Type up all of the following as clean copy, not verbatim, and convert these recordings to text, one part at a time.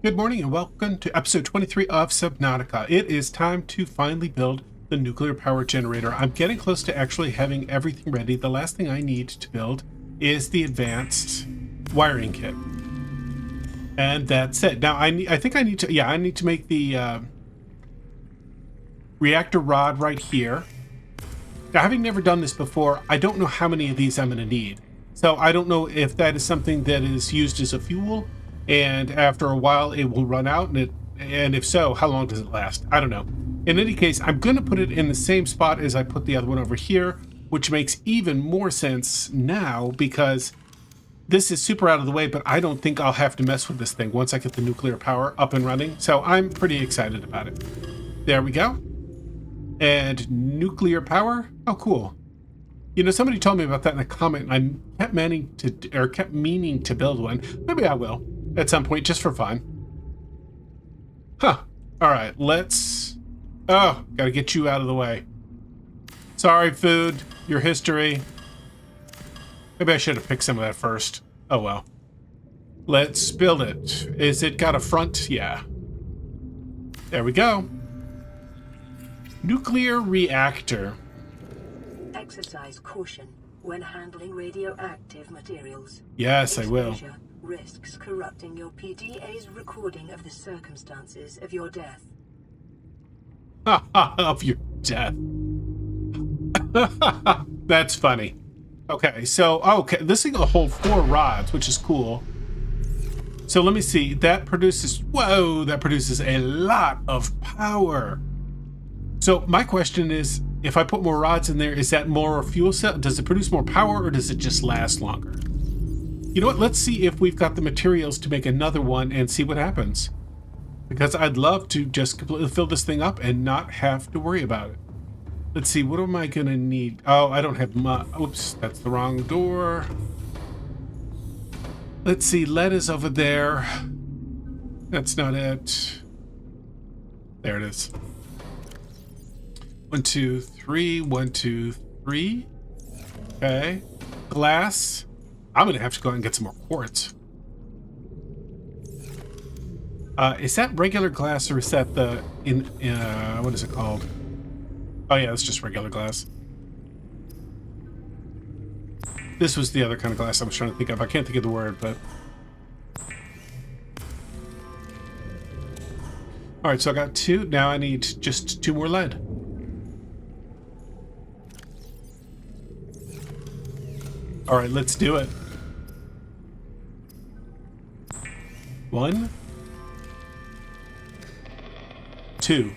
Good morning and welcome to episode 23 of Subnautica. It is time to finally build the nuclear power generator. I'm getting close to actually having everything ready. The last thing I need to build is the advanced wiring kit. And that's it. Now I think I need to make the reactor rod right here. Now, having never done this before, I don't know how many of these I'm going to need. So I don't know if that is something that is used as a fuel, and after a while it will run out, and if so, how long does it last? I don't know. In any case, I'm going to put it in the same spot as I put the other one over here, which makes even more sense now because this is super out of the way, but I don't think I'll have to mess with this thing once I get the nuclear power up and running. So I'm pretty excited about it. There we go. And nuclear power? Oh, cool. You know, somebody told me about that in a comment, and I kept meaning to build one. Maybe I will at some point, just for fun. Huh. All right, let's... Oh, gotta get you out of the way. Sorry, food. Your history. Maybe I should have picked some of that first. Oh, well. Let's build it. Is it got a front? Yeah. There we go. Nuclear reactor. Exercise caution when handling radioactive materials. Yes, I will. Exposure risks corrupting your PDA's recording of the circumstances of your death. Of your death. That's funny. Okay, so this thing will hold 4 rods, which is cool. So let me see. That produces a lot of power. So my question is, if I put more rods in there, is that more fuel cell? Does it produce more power, or does it just last longer? You know what? Let's see if we've got the materials to make another one and see what happens. Because I'd love to just completely fill this thing up and not have to worry about it. Let's see, what am I going to need? Oh, I don't have much. Oops, that's the wrong door. Let's see, lead is over there. That's not it. There it is. 1, 2, 3. 1, 2, 3. Okay. Glass. I'm gonna have to go out and get some more quartz. Is that regular glass, or is that the what is it called? Oh yeah, it's just regular glass. This was the other kind of glass I was trying to think of. I can't think of the word, but all right. So I got 2. Now I need just 2 more lead. All right, let's do it. 1, 2.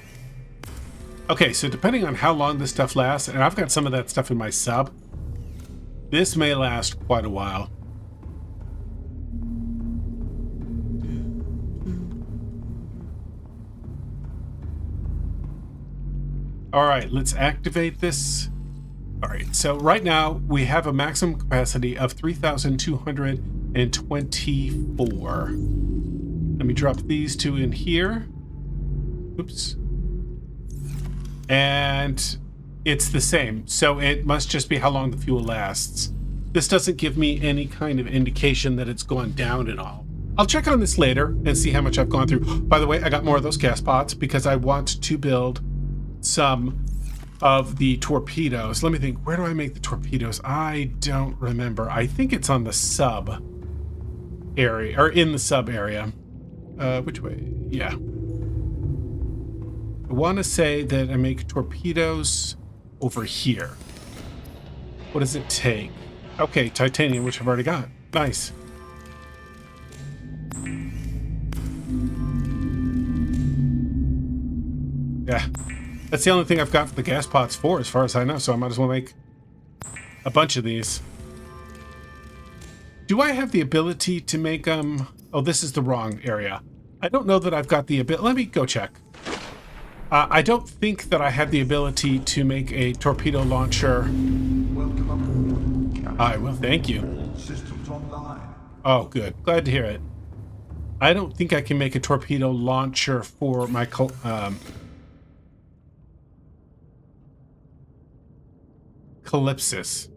Okay, so depending on how long this stuff lasts, and I've got some of that stuff in my sub, this may last quite a while. All right, let's activate this. All right, so right now we have a maximum capacity of 3,224. Let me drop these 2 in here. Oops. And it's the same, so it must just be how long the fuel lasts. This doesn't give me any kind of indication that it's gone down at all. I'll check on this later and see how much I've gone through. By the way, I got more of those gas pots because I want to build some of the torpedoes. Let me think, where do I make the torpedoes? I don't remember. I think it's on the sub area, or in the sub area. Which way? Yeah. I want to say that I make torpedoes over here. What does it take? Okay, titanium, which I've already got. Nice. Yeah. That's the only thing I've got the gas pots for, as far as I know, so I might as well make a bunch of these. Do I have the ability to make oh, this is the wrong area. I don't know that I've got the ability. Let me go check. I don't think that I have the ability to make a torpedo launcher. I will, thank you. Systems online. Oh, good. Glad to hear it. I don't think I can make a torpedo launcher for my Calypsis.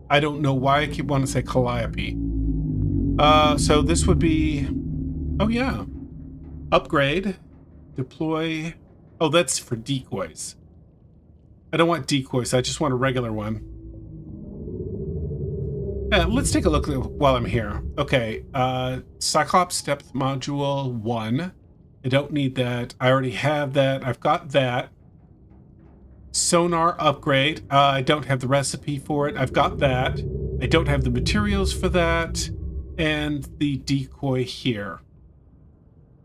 I don't know why I keep wanting to say Calliope. So this would be... Oh, yeah. Upgrade. Deploy. Oh, that's for decoys. I don't want decoys. I just want a regular one. Let's take a look while I'm here. Okay. Cyclops depth module 1. I don't need that. I already have that. I've got that. Sonar upgrade. I don't have the recipe for it. I've got that. I don't have the materials for that. And the decoy here.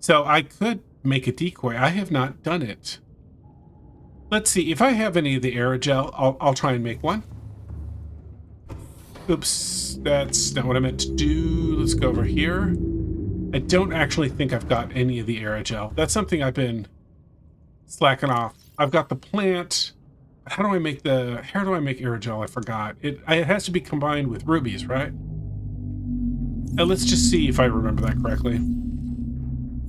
So I could make a decoy. I have not done it. Let's see. If I have any of the aerogel, I'll try and make one. Oops. That's not what I meant to do. Let's go over here. I don't actually think I've got any of the aerogel. That's something I've been slacking off. I've got the plant. How do I make aerogel? I forgot. It has to be combined with rubies, right? Let's just see if I remember that correctly.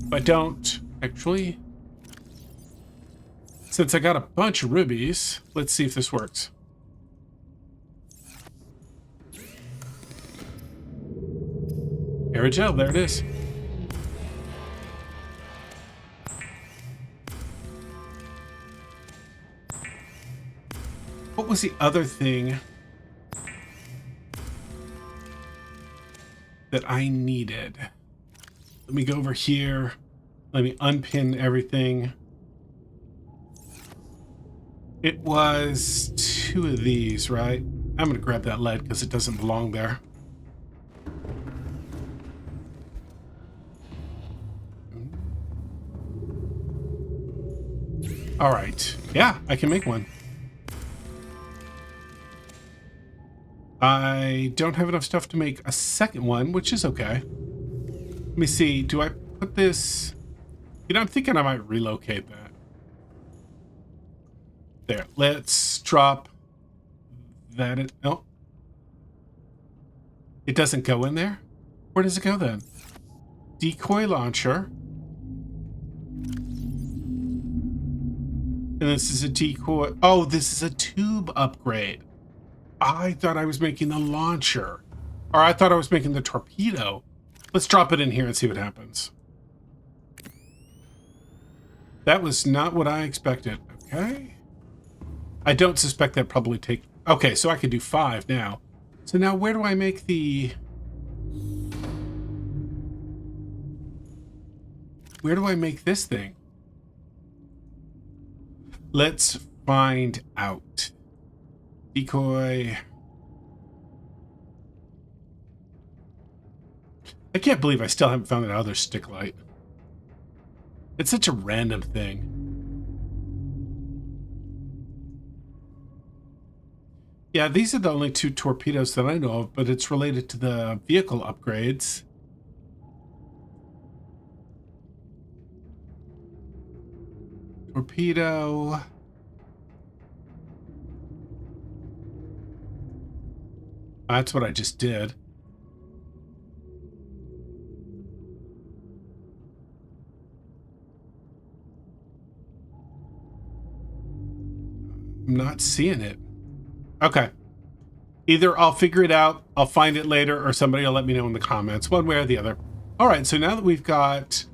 If I don't, actually, since I got a bunch of rubies, let's see if this works. Aerogel, there it is. What was the other thing that I needed? Let me go over here. Let me unpin everything. It was 2 of these, right? I'm going to grab that lead because it doesn't belong there. All right. Yeah, I can make one. I don't have enough stuff to make a second one, which is okay. Let me see. Do I put this... You know, I'm thinking I might relocate that. There. Let's drop that in. Oh. It doesn't go in there? Where does it go then? Decoy launcher. And this is a decoy. Oh, this is a tube upgrade. I thought I was making the launcher. Or I thought I was making the torpedo. Let's drop it in here and see what happens. That was not what I expected. Okay. I don't suspect that probably take... Okay, so I can do 5 now. So now where do I make the... Where do I make this thing? Let's find out. Decoy. I can't believe I still haven't found that other stick light. It's such a random thing. Yeah, these are the only 2 torpedoes that I know of, but it's related to the vehicle upgrades. Torpedo. That's what I just did. I'm not seeing it. Okay. Either I'll figure it out, I'll find it later, or somebody will let me know in the comments, one way or the other. All right, so now that we've got...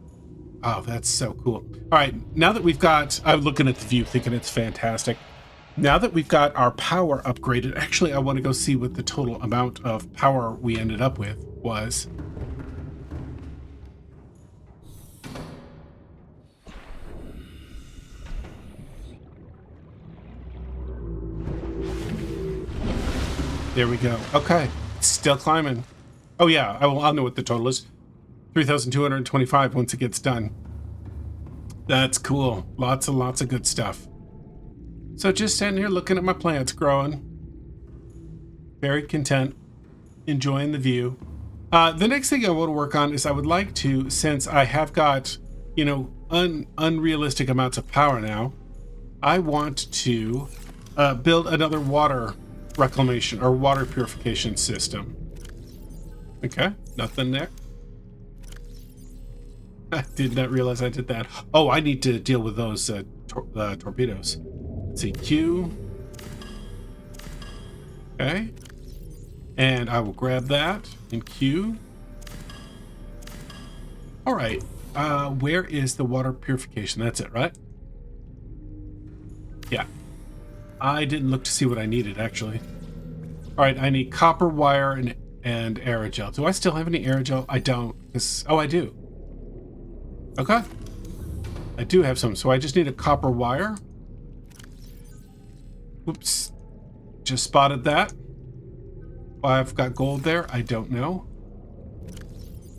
Oh, that's so cool. All right, now that we've got... I'm looking at the view thinking it's fantastic. Now that we've got our power upgraded, actually, I want to go see what the total amount of power we ended up with was. There we go. Okay, it's still climbing. Oh yeah, I'll know what the total is. 3,225 once it gets done. That's cool. Lots and lots of good stuff. So just standing here looking at my plants growing. Very content. Enjoying the view. The next thing I want to work on is I would like to, since I have got, you know, unrealistic amounts of power now, I want to build another water reclamation or water purification system. Okay, nothing there. I did not realize I did that. Oh, I need to deal with those torpedoes. Let's see, Q. Okay. And I will grab that in Q. All right. Where is the water purification? That's it, right? Yeah. I didn't look to see what I needed, actually. All right, I need copper wire and aerogel. Do I still have any aerogel? I don't. Oh, I do. Okay. I do have some, so I just need a copper wire. Oops. Just spotted that. Why I've got gold there, I don't know.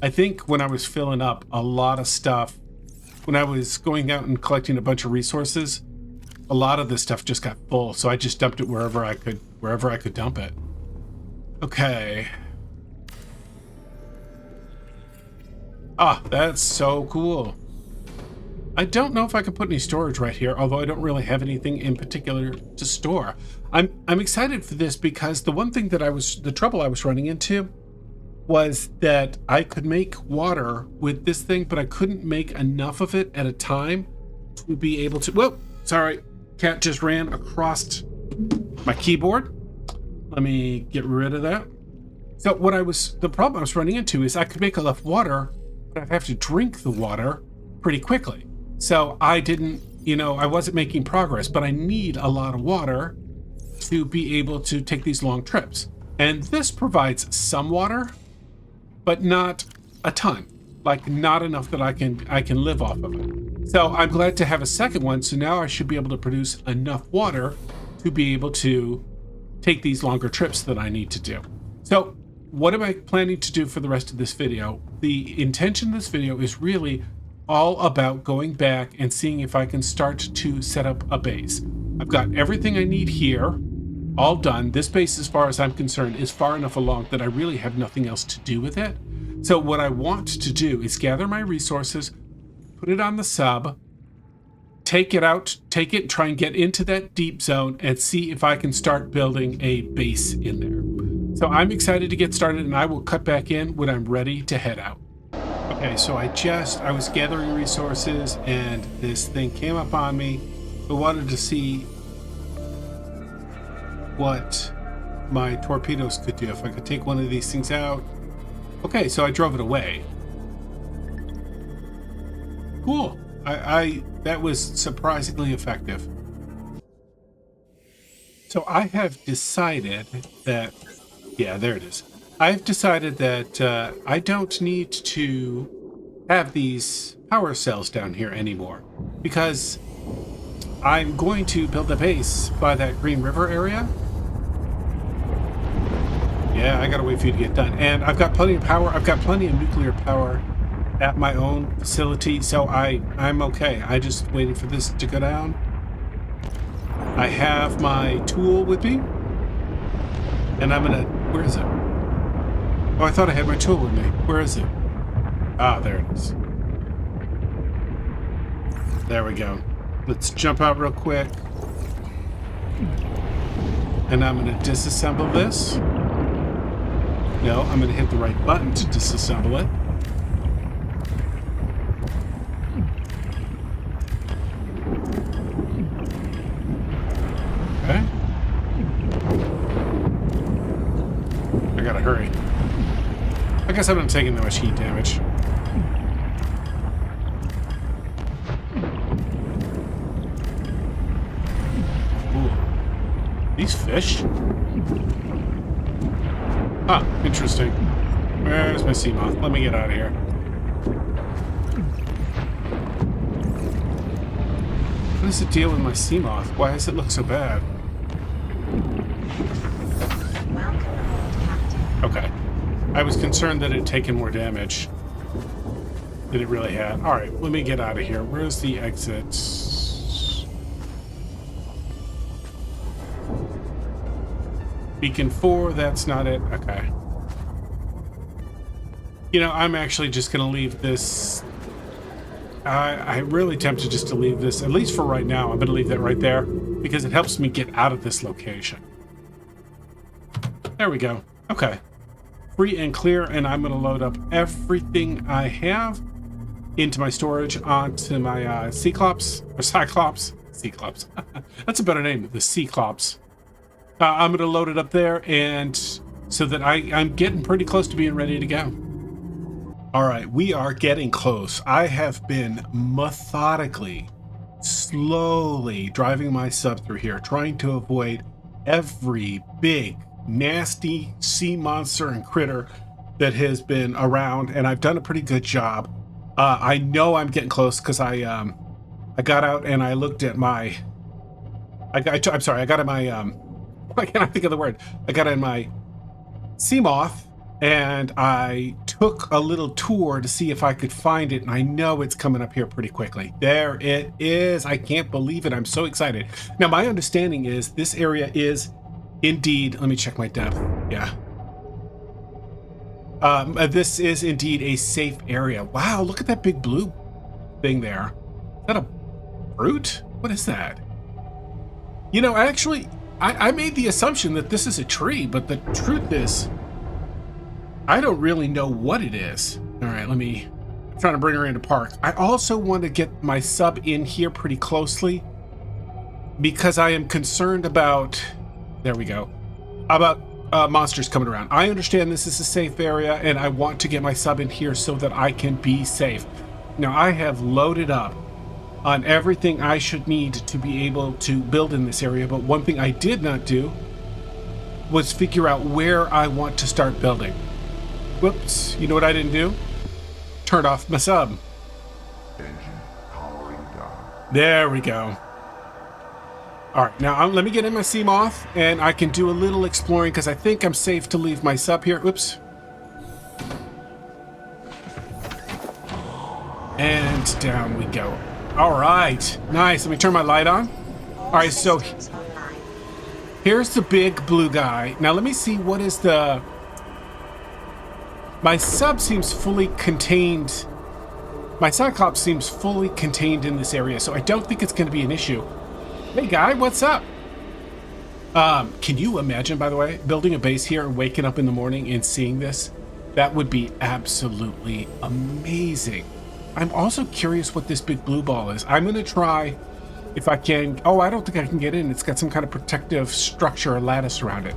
I think when I was filling up a lot of stuff, when I was going out and collecting a bunch of resources, a lot of this stuff just got full, so I just dumped it wherever I could dump it. Okay. Ah, that's so cool. I don't know if I can put any storage right here, although I don't really have anything in particular to store. I'm excited for this because the one thing that the trouble I was running into was that I could make water with this thing, but I couldn't make enough of it at a time to be able to. Whoa, sorry, cat just ran across my keyboard. Let me get rid of that. So the problem I was running into is I could make enough water, but I'd have to drink the water pretty quickly. So I didn't, I wasn't making progress, but I need a lot of water to be able to take these long trips. And this provides some water, but not a ton, like not enough that I can live off of it. So I'm glad to have a second one. So now I should be able to produce enough water to be able to take these longer trips that I need to do. So what am I planning to do for the rest of this video? The intention of this video is really all about going back and seeing if I can start to set up a base. I've got everything I need here, all done. This base, as far as I'm concerned, is far enough along that I really have nothing else to do with it. So what I want to do is gather my resources, put it on the sub, take it, try and get into that deep zone and see if I can start building a base in there. So I'm excited to get started, and I will cut back in when I'm ready to head out. Okay, so I was gathering resources and this thing came up on me. I wanted to see what my torpedoes could do, if I could take one of these things out. Okay, so I drove it away. Cool. That was surprisingly effective. So I have decided that, yeah, there it is. I've decided that I don't need to have these power cells down here anymore, because I'm going to build a base by that Green River area. Yeah, I gotta wait for you to get done. And I've got plenty of power. I've got plenty of nuclear power at my own facility, so I'm okay. I just waiting for this to go down. I have my tool with me, and I'm gonna. Where is it? Oh, I thought I had my tool with me. Where is it? Ah, there it is. There we go. Let's jump out real quick, and I'm gonna disassemble this. No, I'm going to hit the right button to disassemble it. Okay. I gotta hurry. I guess I'm not taking that much heat damage. Ooh. These fish? Ah, interesting. Where's my sea moth? Let me get out of here. What is the deal with my sea moth? Why does it look so bad? Okay. I was concerned that it had taken more damage than it really had. Alright, let me get out of here. Where's the exit? Beacon 4, that's not it. Okay. I'm actually just going to leave this. I'm really tempted just to leave this, at least for right now. I'm going to leave that right there because it helps me get out of this location. There we go. Okay. Free and clear, and I'm going to load up everything I have into my storage onto my Cyclops. Cyclops. That's a better name, the Cyclops. I'm going to load it up there, and so that I'm getting pretty close to being ready to go. All right, we are getting close. I have been methodically, slowly driving my sub through here, trying to avoid every big, nasty sea monster and critter that has been around, and I've done a pretty good job. I know I'm getting close because I got out and I looked at my. I'm sorry, I got in my. Why can't I think of the word? I got in my sea moth. And I took a little tour to see if I could find it, and I know it's coming up here pretty quickly. There it is. I can't believe it. I'm so excited. Now, my understanding is this area is indeed, let me check my depth. Yeah. This is indeed a safe area. Wow, look at that big blue thing there. Is that a fruit? What is that? You know, actually, I made the assumption that this is a tree, but the truth is, I don't really know what it is. All right, I'm trying to bring her into park. I also want to get my sub in here pretty closely because I am concerned about, there we go, about monsters coming around. I understand this is a safe area and I want to get my sub in here so that I can be safe. Now, I have loaded up on everything I should need to be able to build in this area, but one thing I did not do was figure out where I want to start building. Whoops, you know what I didn't do? Turned off my sub. Engine powering down. There we go. All right, now let me get in my sea moth and I can do a little exploring because I think I'm safe to leave my sub here. Oops. And down we go. All right, nice. Let me turn my light on. All right, so here's the big blue guy. Now let me see what is the... My sub seems fully contained. My Cyclops seems fully contained in this area, so I don't think it's going to be an issue. Hey, guy, what's up? Can you imagine, by the way, building a base here and waking up in the morning and seeing this? That would be absolutely amazing. I'm also curious what this big blue ball is. I'm going to try if I can. Oh, I don't think I can get in. It's got some kind of protective structure or lattice around it.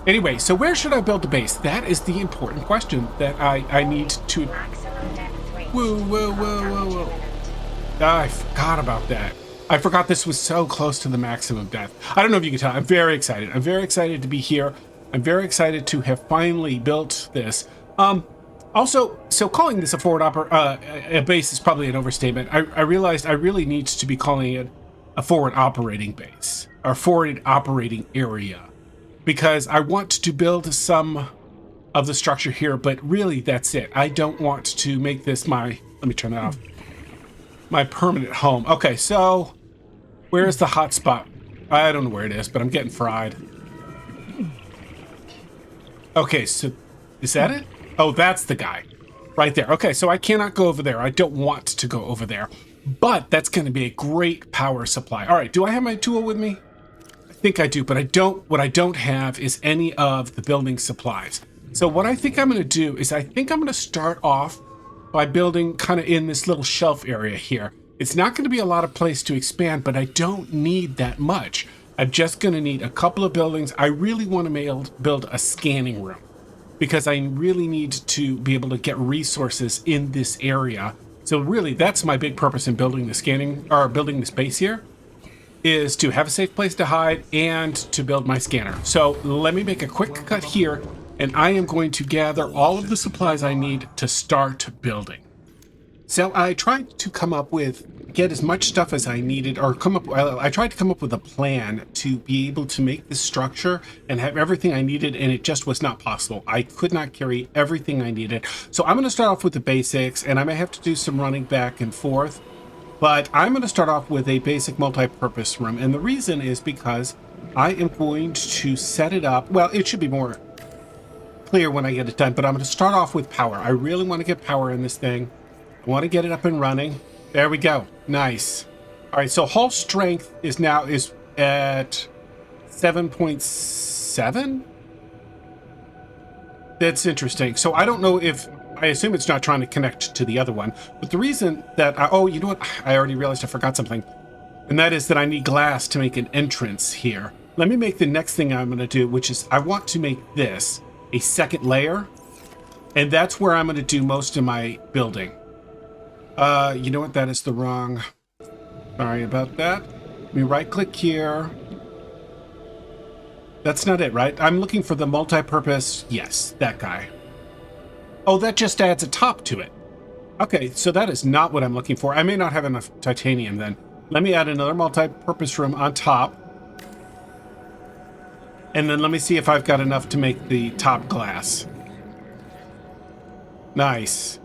Anyway, so where should I build the base? That is the important question that I need to... Whoa. I forgot about that. I forgot this was so close to the maximum depth. I don't know if you can tell. I'm very excited. I'm very excited to be here. I'm very excited to have finally built this. Also, so calling this a forward a base is probably an overstatement. I realized I really need to be calling it a forward operating base or forward operating area, because I want to build some of the structure here, but really that's it. I don't want to make this my, let me turn that off, my permanent home. Okay, so where's the hot spot? I don't know where it is, but I'm getting fried. Okay, so is that it? Oh, that's the guy right there. Okay, so I cannot go over there. I don't want to go over there, but that's going to be a great power supply. All right, do I have my tool with me? I think I do, but I don't. What I don't have is any of the building supplies. So what I think I'm going to do is I think I'm going to start off by building kind of in this little shelf area here. It's not going to be a lot of place to expand, but I don't need that much. I'm just going to need a couple of buildings. I really want to build a scanning room because I really need to be able to get resources in this area. So really, that's my big purpose in building the scanning or building this base here, is to have a safe place to hide and to build my scanner. So let me make a quick cut here, and I am going to gather all of the supplies I need to start building. So I tried to get as much stuff as I needed, or I tried to come up with a plan to be able to make this structure and have everything I needed, and it just was not possible. I could not carry everything I needed. So I'm going to start off with the basics, and I may have to do some running back and forth, but I'm going to start off with a basic multi-purpose room, and the reason is because I am going to set it up. Well, it should be more clear when I get it done, but I'm going to start off with power. I really want to get power in this thing. I want to get it up and running. There we go. Nice. All right, so hull strength is at 7.7. That's interesting. So I don't know if, I assume it's not trying to connect to the other one, but the reason that oh, you know what? I already realized I forgot something, and that is that I need glass to make an entrance here. Let me make the next thing I'm going to do, which is I want to make this a second layer. And that's where I'm going to do most of my building. You know what? That is the wrong... Sorry about that. Let me right-click here. That's not it, right? I'm looking for the multi-purpose... Yes, that guy. Oh, that just adds a top to it. Okay, so that is not what I'm looking for. I may not have enough titanium then. Let me add another multi-purpose room on top. And then let me see if I've got enough to make the top glass. Nice.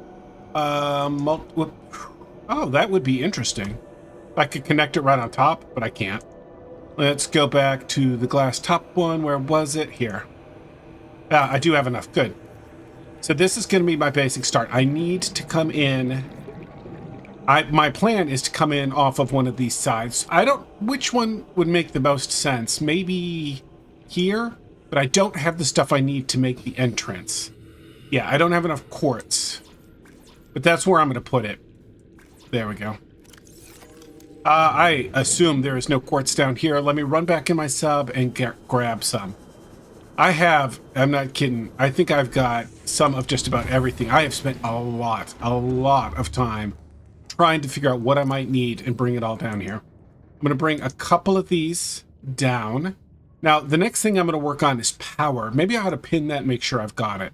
Oh, that would be interesting. I could connect it right on top, but I can't. Let's go back to the glass top one. Where was it? Here. Ah, I do have enough. Good. So this is going to be my basic start. I need to come in. My plan is to come in off of one of these sides. I don't... Which one would make the most sense? Maybe here? But I don't have the stuff I need to make the entrance. Yeah, I don't have enough quartz. But that's where I'm going to put it. There we go. I assume there is no quartz down here. Let me run back in my sub and grab some. I'm not kidding. I think I've got some of just about everything. I have spent a lot of time trying to figure out what I might need and bring it all down here. I'm going to bring a couple of these down. Now, the next thing I'm going to work on is power. Maybe I ought to pin that and make sure I've got it.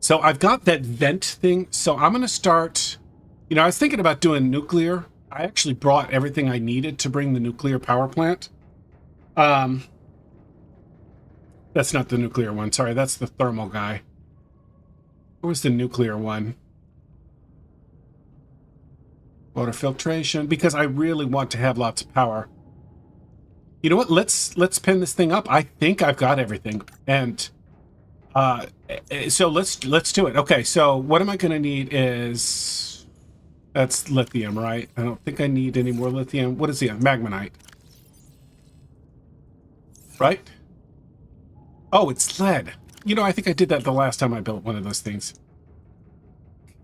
So I've got that vent thing. So I'm going to start... You know, I was thinking about doing nuclear. I actually brought everything I needed to bring the nuclear power plant. That's not the nuclear one. Sorry, that's the thermal guy. What was the nuclear one? Water filtration, because I really want to have lots of power. You know what? Let's pin this thing up. I think I've got everything. And so let's do it. Okay, so what am I going to need is... That's lithium, right? I don't think I need any more lithium. What is the magmanite? Right? Oh, it's lead. You know, I think I did that the last time I built one of those things.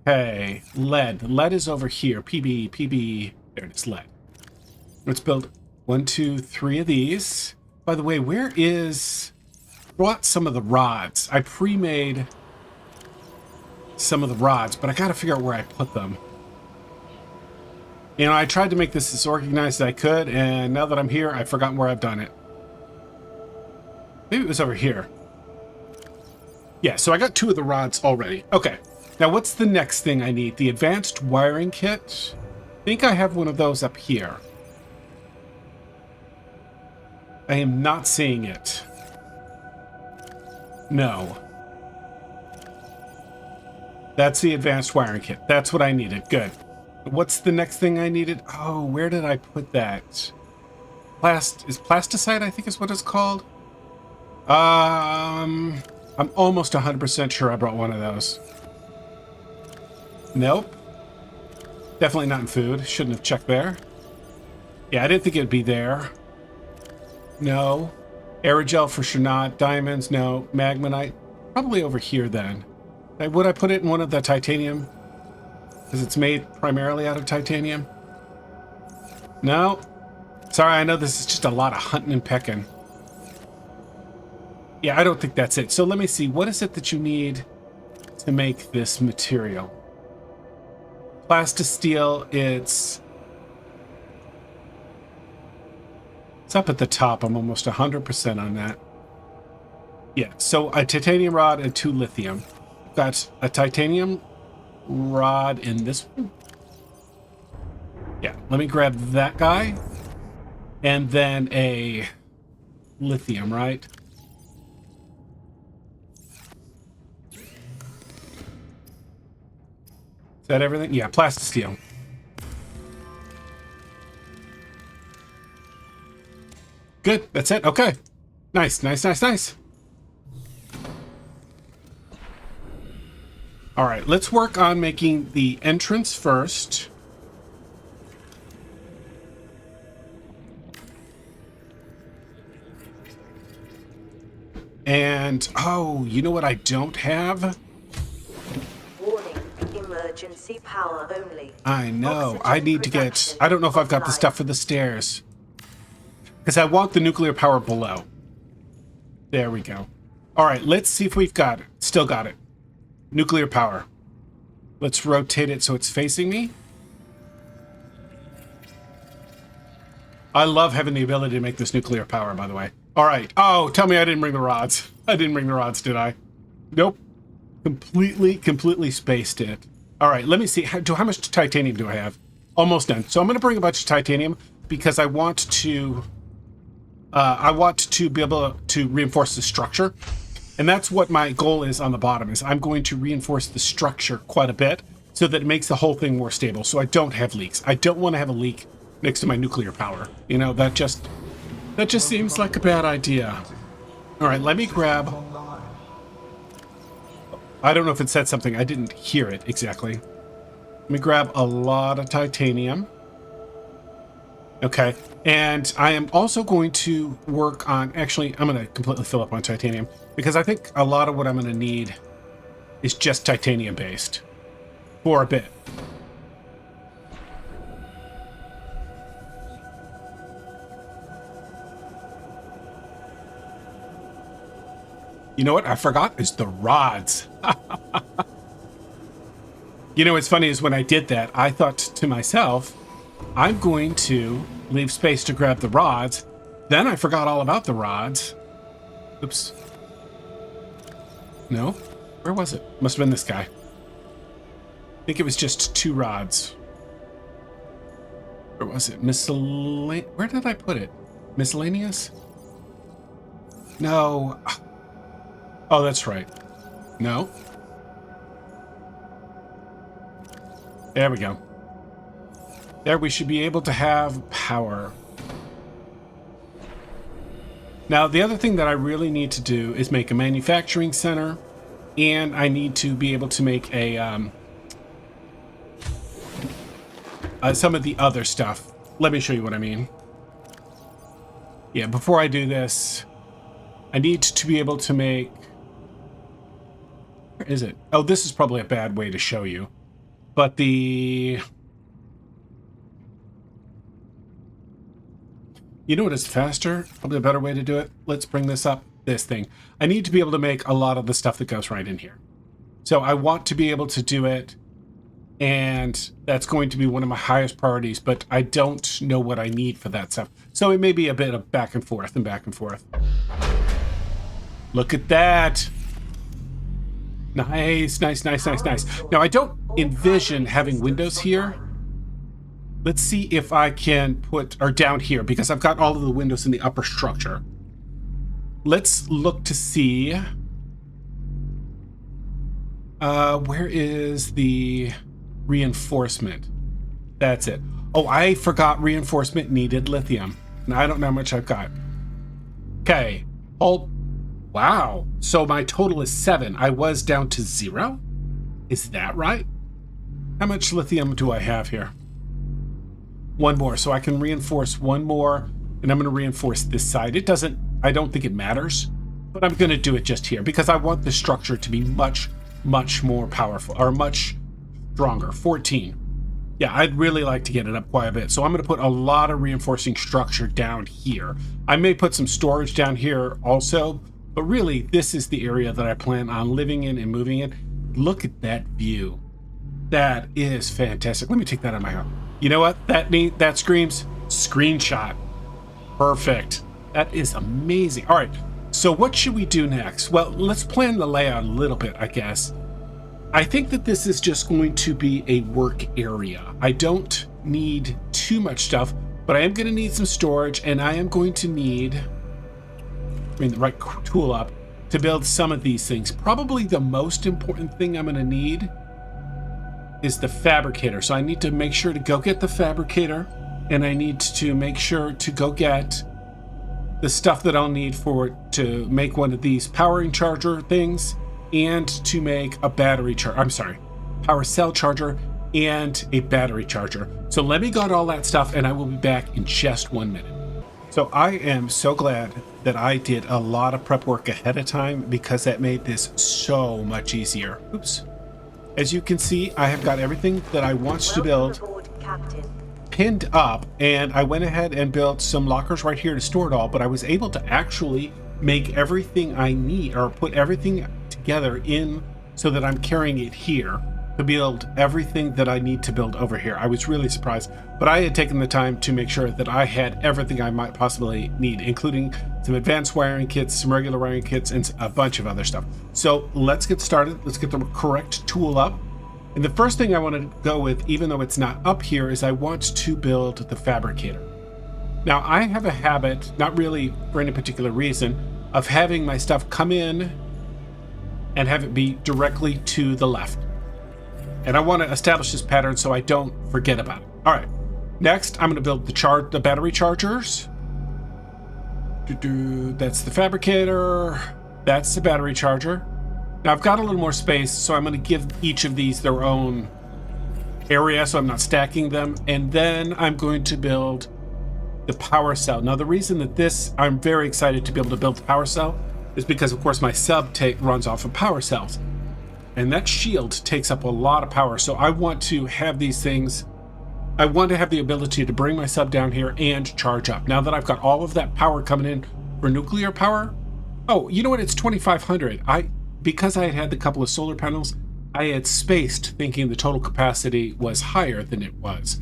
Okay, lead. Lead is over here. PB. There it is, lead. Let's build 1, 2, 3 of these. By the way, where is... Brought some of the rods. I pre-made some of the rods, but I gotta figure out where I put them. You know, I tried to make this as organized as I could, and now that I'm here, I've forgotten where I've done it. Maybe it was over here. Yeah, so I got 2 of the rods already. Okay. Now, what's the next thing I need? The advanced wiring kit? I think I have one of those up here. I am not seeing it. No. That's the advanced wiring kit. That's what I needed. Good. What's the next thing I needed? Oh, where did I put that? Is plasticite, I think is what it's called? I'm almost 100% sure I brought one of those. Nope. Definitely not in food. Shouldn't have checked there. Yeah, I didn't think it'd be there. No. Aerogel for sure not. Diamonds, no. Magmanite. Probably over here then. Would I put it in one of the titanium? Because it's made primarily out of titanium? No. Sorry, I know this is just a lot of hunting and pecking. Yeah, I don't think that's it. So let me see. What is it that you need to make this material? Plastisteel, it's up at the top. I'm almost 100% on that. Yeah, so a titanium rod and 2 lithium. Got a titanium rod in this one. Yeah, let me grab that guy. And then a lithium, right? Is that everything? Yeah, plastisteel. Good, that's it. Okay. Nice. All right, let's work on making the entrance first. And, oh, you know what I don't have? Warning, emergency power only. I know. Oxygen I need to get... production I don't know if I've got the offline. stuff for the stairs. Because I want the nuclear power below. There we go. All right, let's see if we've got it. Still got it. nuclear power. Let's rotate it so it's facing me. I love having the ability to make this nuclear power, by the way. All right. Oh, tell me I didn't bring the rods. I didn't bring the rods, did I? Nope. Completely spaced it. All right, let me see. How much titanium do I have? Almost done. So I'm going to bring a bunch of titanium because I want to be able to reinforce the structure. And that's what my goal is on the bottom, is I'm going to reinforce the structure quite a bit so that it makes the whole thing more stable, so I don't have leaks. I don't want to have a leak next to my nuclear power. You know, that just seems like a bad idea. All right, let me grab... I don't know if it said something. I didn't hear it exactly. Let me grab a lot of titanium. Okay, and I am also going to work on... Actually, I'm going to completely fill up on titanium because I think a lot of what I'm going to need is just titanium based for a bit. You know what I forgot is the rods. You know what's funny is when I did that, I thought to myself, I'm going to leave space to grab the rods. Then I forgot all about the rods. Oops. No? Where was it? Must have been this guy. I think it was just 2 rods. Where was it? Where did I put it? Miscellaneous? No. Oh, that's right. No. There we go. There, we should be able to have power. Now, the other thing that I really need to do is make a manufacturing center, and I need to be able to make a some of the other stuff. Let me show you what I mean. Yeah, before I do this, I need to be able to make... Where is it? Oh, this is probably a bad way to show you. But the... You know what is faster? Probably a better way to do it. Let's bring this up. This thing. I need to be able to make a lot of the stuff that goes right in here. So I want to be able to do it. And that's going to be one of my highest priorities. But I don't know what I need for that stuff. So it may be a bit of back and forth and back and forth. Look at that. Nice, nice, nice, nice, nice. Now, I don't envision having windows here. Let's see if I can put, or down here, because I've got all of the windows in the upper structure. Let's look to see. Where is the reinforcement? That's it. Oh, I forgot reinforcement needed lithium. Now, I don't know how much I've got. Okay. Oh. Wow. So my total is 7. I was down to 0? Is that right? How much lithium do I have here? 1 more. So I can reinforce 1 more, and I'm going to reinforce this side. It doesn't, I don't think it matters, but I'm going to do it just here because I want the structure to be much, much more powerful, or much stronger. 14. Yeah, I'd really like to get it up quite a bit. So I'm going to put a lot of reinforcing structure down here. I may put some storage down here also, but really, this is the area that I plan on living in and moving in. Look at that view. That is fantastic. Let me take that on my own. You know what? That screams screenshot. Perfect. That is amazing. All right. So what should we do next? Well, let's plan the layout a little bit, I guess. I think that this is just going to be a work area. I don't need too much stuff, but I am going to need some storage, and I am going to need... the right tool up to build some of these things. Probably the most important thing I'm going to need is the fabricator. So I need to make sure to go get the fabricator, and I need to make sure to go get the stuff that I'll need to make one of these powering charger things, and to make a battery charger. I'm sorry, power cell charger and a battery charger. So let me get all that stuff, and I will be back in just 1 minute. So I am so glad that I did a lot of prep work ahead of time because that made this so much easier. Oops. As you can see, I have got everything that I want to build pinned up, and I went ahead and built some lockers right here to store it all, but I was able to actually make everything I need, or put everything together in so that I'm carrying it here to build everything that I need to build over here. I was really surprised, but I had taken the time to make sure that I had everything I might possibly need, including some advanced wiring kits, some regular wiring kits, and a bunch of other stuff. So let's get started. Let's get the correct tool up. And the first thing I want to go with, even though it's not up here, is I want to build the fabricator. Now, I have a habit, not really for any particular reason, of having my stuff come in and have it be directly to the left. And I want to establish this pattern so I don't forget about it. All right. Next, I'm going to build the battery chargers. That's the fabricator. That's the battery charger. Now, I've got a little more space, so I'm going to give each of these their own area so I'm not stacking them. And then I'm going to build the power cell. Now, the reason that I'm very excited to be able to build the power cell is because, of course, my sub runs off of power cells. And that shield takes up a lot of power. So I want to have these things. I want to have the ability to bring my sub down here and charge up. Now that I've got all of that power coming in for nuclear power. Oh, you know what? It's 2,500. Because I had the couple of solar panels, I had spaced thinking the total capacity was higher than it was.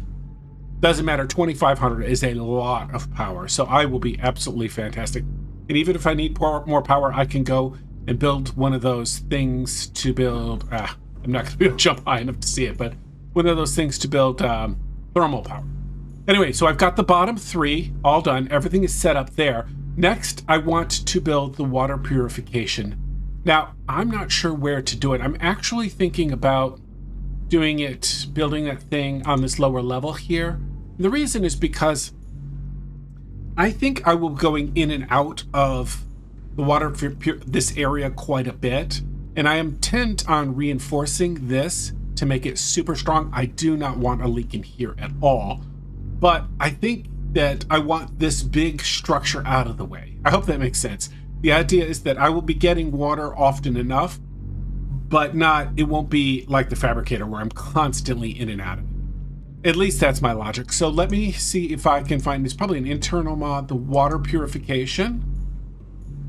Doesn't matter. 2,500 is a lot of power. So I will be absolutely fantastic. And even if I need more power, I can go and build one of those things to build, I'm not going to be able to jump high enough to see it, but one of those things to build thermal power. Anyway, so I've got the bottom three all done. Everything is set up there. Next, I want to build the water purification. Now, I'm not sure where to do it. I'm actually thinking about building that thing on this lower level here. The reason is because I think I will be going in and out of the water this area quite a bit, and I am intent on reinforcing this to make it super strong. I do not want a leak in here at all, but I think that I want this big structure out of the way. I hope that makes sense. The idea is that I will be getting water often enough, but it won't be like the fabricator where I'm constantly in and out of it. At least that's my logic. So let me see if I can find, it's probably an internal mod, the water purification.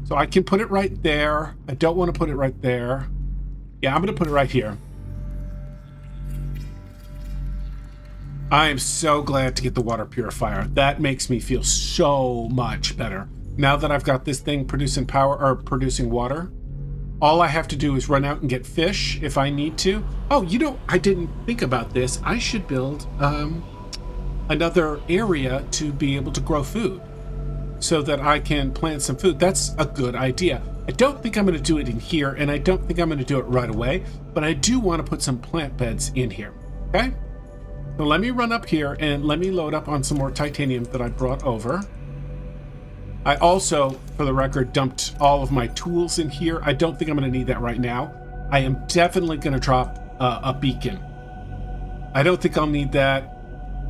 So I can put it right there. I don't want to put it right there. Yeah, I'm going to put it right here. I am so glad to get the water purifier. That makes me feel so much better. Now that I've got this thing producing power or producing water, all I have to do is run out and get fish if I need to. Oh, I didn't think about this. I should build another area to be able to grow food, so that I can plant some food. That's a good idea. I don't think I'm going to do it in here, and I don't think I'm going to do it right away, but I do want to put some plant beds in here. Okay? So let me run up here and let me load up on some more titanium that I brought over. I also, for the record, dumped all of my tools in here. I don't think I'm going to need that right now. I am definitely going to drop a beacon. I don't think I'll need that.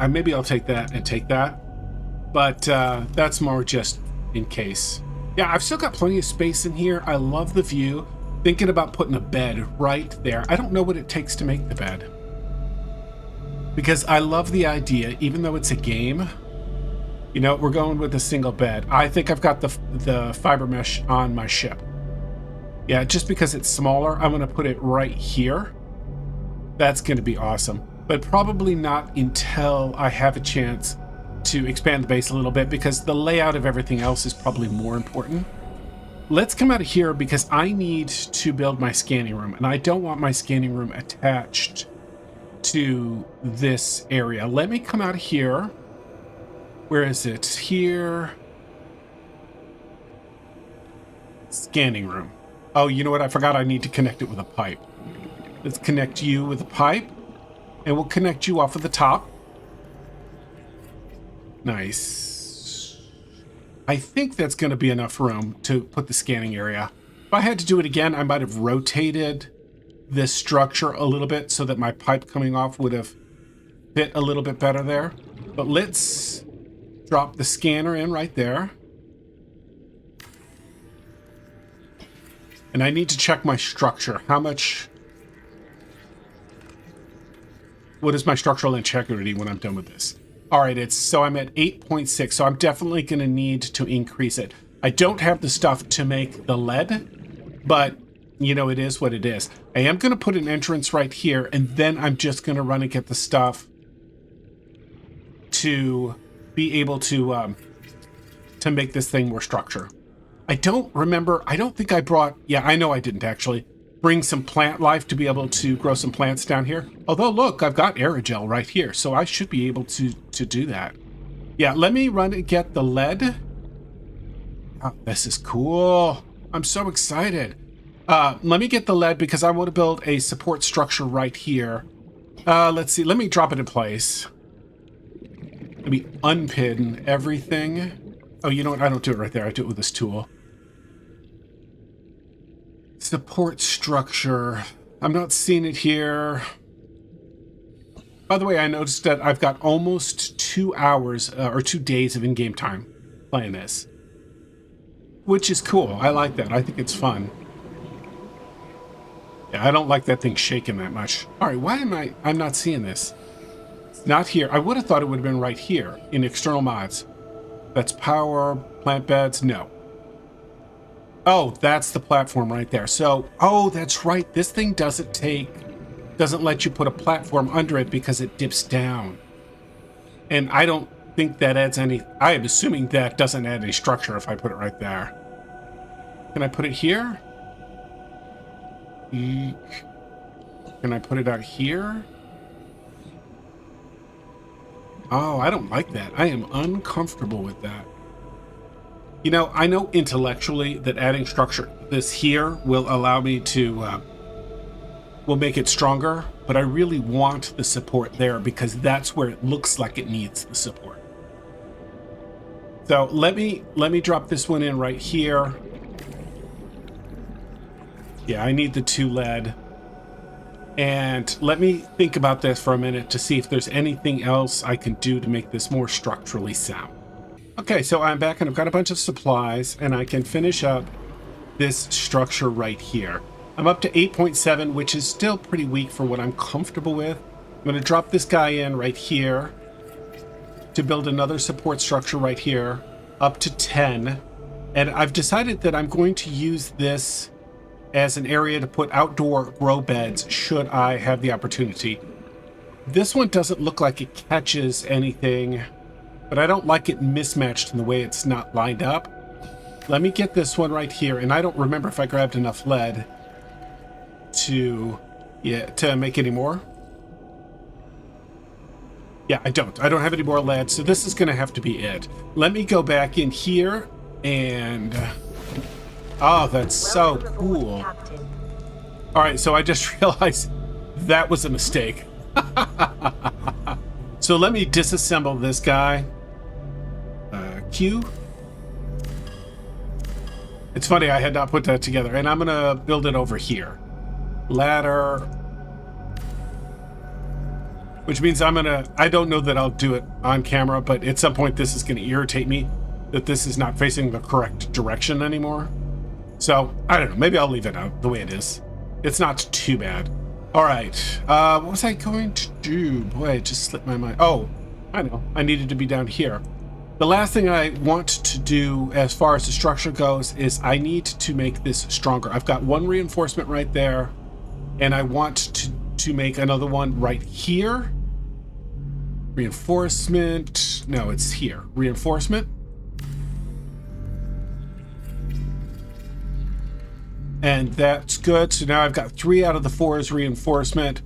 Maybe I'll take that and take that. But that's more just in case. Yeah, I've still got plenty of space in here. I love the view. Thinking about putting a bed right there. I don't know what it takes to make the bed, because I love the idea, even though it's a game. We're going with a single bed. I think I've got the fiber mesh on my ship. Yeah, just because it's smaller, I'm going to put it right here. That's going to be awesome. But probably not until I have a chance to expand the base a little bit, because the layout of everything else is probably more important. Let's come out of here because I need to build my scanning room, and I don't want my scanning room attached to this area. Let me come out of here. Where is it? Here. Scanning room. Oh, you know what? I forgot I need to connect it with a pipe. Let's connect you with a pipe, and we'll connect you off of the top. Nice. I think that's going to be enough room to put the scanning area. If I had to do it again, I might have rotated this structure a little bit so that my pipe coming off would have fit a little bit better there. But let's drop the scanner in right there. And I need to check my structure. What is my structural integrity when I'm done with this? All right, so I'm at 8.6, so I'm definitely going to need to increase it. I don't have the stuff to make the lead, but you know, it is what it is. I am going to put an entrance right here, and then I'm just going to run and get the stuff to be able to make this thing more structure. I don't remember. I don't think I brought... Yeah, I know I didn't actually bring some plant life to be able to grow some plants down here. Although, look, I've got aerogel right here, so I should be able to do that. Yeah, let me run and get the lead. Oh, this is cool. I'm so excited. Let me get the lead because I want to build a support structure right here. Let's see. Let me drop it in place. Let me unpin everything. Oh, you know what? I don't do it right there. I do it with this tool. Support structure. I'm not seeing it here. By the way, I noticed that I've got almost 2 hours or 2 days of in-game time playing this, which is cool. I like that. I think it's fun. Yeah, I don't like that thing shaking that much. All right, why am I'm not seeing this? It's not here. I would have thought it would have been right here in external mods. That's power, plant beds, no. Oh, that's the platform right there. So, oh, that's right. This thing doesn't let you put a platform under it because it dips down. And I don't think that adds any, I am assuming that doesn't add any structure if I put it right there. Can I put it here? Can I put it out here? Oh, I don't like that. I am uncomfortable with that. You know, I know intellectually that adding structure this here will allow me to, will make it stronger, but I really want the support there because that's where it looks like it needs the support. So let me drop this one in right here. Yeah, I need the 2 lead. And let me think about this for a minute to see if there's anything else I can do to make this more structurally sound. Okay, so I'm back and I've got a bunch of supplies and I can finish up this structure right here. I'm up to 8.7, which is still pretty weak for what I'm comfortable with. I'm going to drop this guy in right here to build another support structure right here, up to 10. And I've decided that I'm going to use this as an area to put outdoor grow beds should I have the opportunity. This one doesn't look like it catches anything, but I don't like it mismatched in the way it's not lined up. Let me get this one right here, and I don't remember if I grabbed enough lead to make any more. Yeah, I don't have any more lead, so this is going to have to be it. Let me go back in here and oh, that's so cool. All right, so I just realized that was a mistake. So let me disassemble this guy. Q. It's funny, I had not put that together, and I'm gonna build it over here. Ladder. Which means I don't know that I'll do it on camera, but at some point this is gonna irritate me that this is not facing the correct direction anymore. So, I don't know, maybe I'll leave it out the way it is. It's not too bad. All right, what was I going to do? Boy, it just slipped my mind. Oh, I know, I needed to be down here. The last thing I want to do as far as the structure goes is I need to make this stronger. I've got 1 reinforcement right there, and I want to make another one right here. Reinforcement, no, it's here. Reinforcement. And that's good. So now I've got 3 out of the 4 as reinforcement.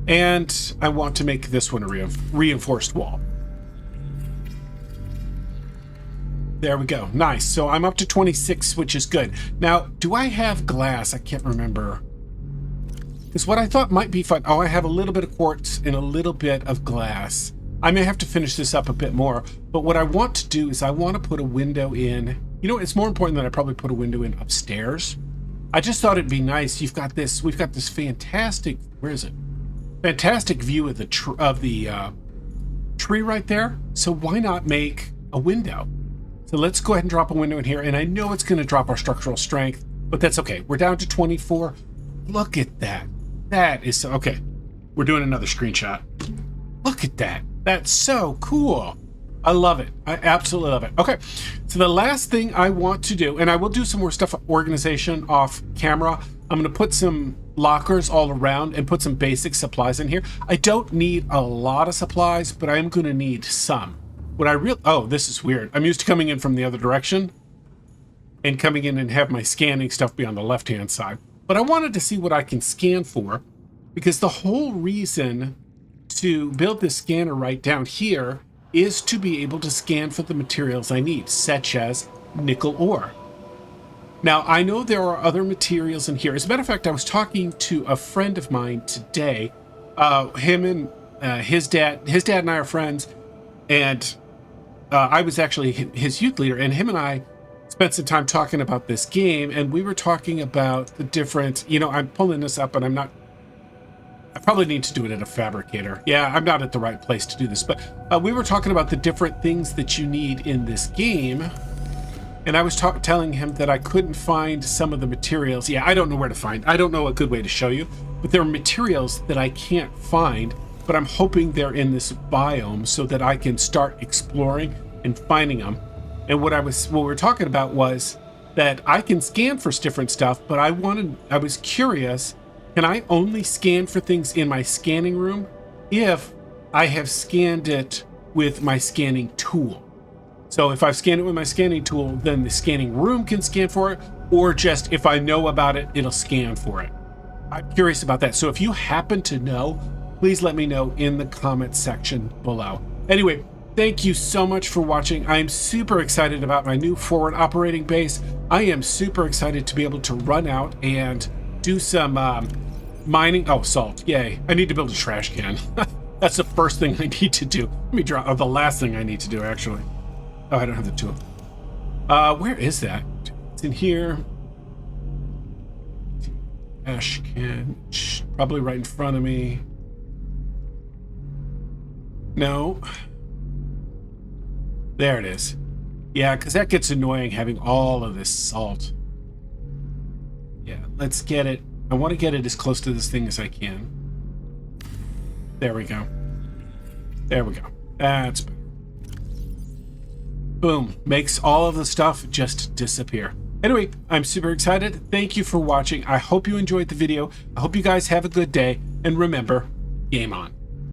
And I want to make this one a reinforced wall. There we go. Nice. So I'm up to 26, which is good. Now, do I have glass? I can't remember. Because what I thought might be fun. Oh, I have a little bit of quartz and a little bit of glass. I may have to finish this up a bit more. But what I want to do is I want to put a window in. You know, it's more important that I probably put a window in upstairs. I just thought it'd be nice. We've got this fantastic, where is it? Fantastic view of the tree right there. So why not make a window? So let's go ahead and drop a window in here. And I know it's going to drop our structural strength, but that's okay. We're down to 24. Look at that. That is so, okay. We're doing another screenshot. Look at that. That's so cool. I love it. I absolutely love it. Okay, so the last thing I want to do, and I will do some more stuff organization off camera, I'm going to put some lockers all around and put some basic supplies in here. I don't need a lot of supplies, but I am going to need some. Oh, this is weird. I'm used to coming in from the other direction and coming in and have my scanning stuff be on the left-hand side. But I wanted to see what I can scan for, because the whole reason to build this scanner right down here is to be able to scan for the materials I need, such as nickel ore. Now, I know there are other materials in here. As a matter of fact, I was talking to a friend of mine today. Him and his dad and I are friends, and I was actually his youth leader, and him and I spent some time talking about this game, and we were talking about the different, I'm pulling this up, and I probably need to do it at a fabricator. Yeah, I'm not at the right place to do this, but we were talking about the different things that you need in this game. And I was telling him that I couldn't find some of the materials. Yeah, I don't know where to find. I don't know a good way to show you, but there are materials that I can't find, but I'm hoping they're in this biome so that I can start exploring and finding them. And what we were talking about was that I can scan for different stuff, but I was curious, can I only scan for things in my scanning room if I have scanned it with my scanning tool? So if I've scanned it with my scanning tool, then the scanning room can scan for it, or just if I know about it, it'll scan for it. I'm curious about that. So if you happen to know, please let me know in the comment section below. Anyway, thank you so much for watching. I'm super excited about my new forward operating base. I am super excited to be able to run out and do some mining. Oh, salt. Yay. I need to build a trash can. That's the first thing I need to do. Let me draw. Oh, the last thing I need to do, actually. Oh, I don't have the tool. Where is that? It's in here. Trash can. Probably right in front of me. No. There it is. Yeah, because that gets annoying having all of this salt. Yeah, let's get it. I want to get it as close to this thing as I can. There we go. There we go. That's better. Boom. Makes all of the stuff just disappear. Anyway, I'm super excited. Thank you for watching. I hope you enjoyed the video. I hope you guys have a good day. And remember, game on.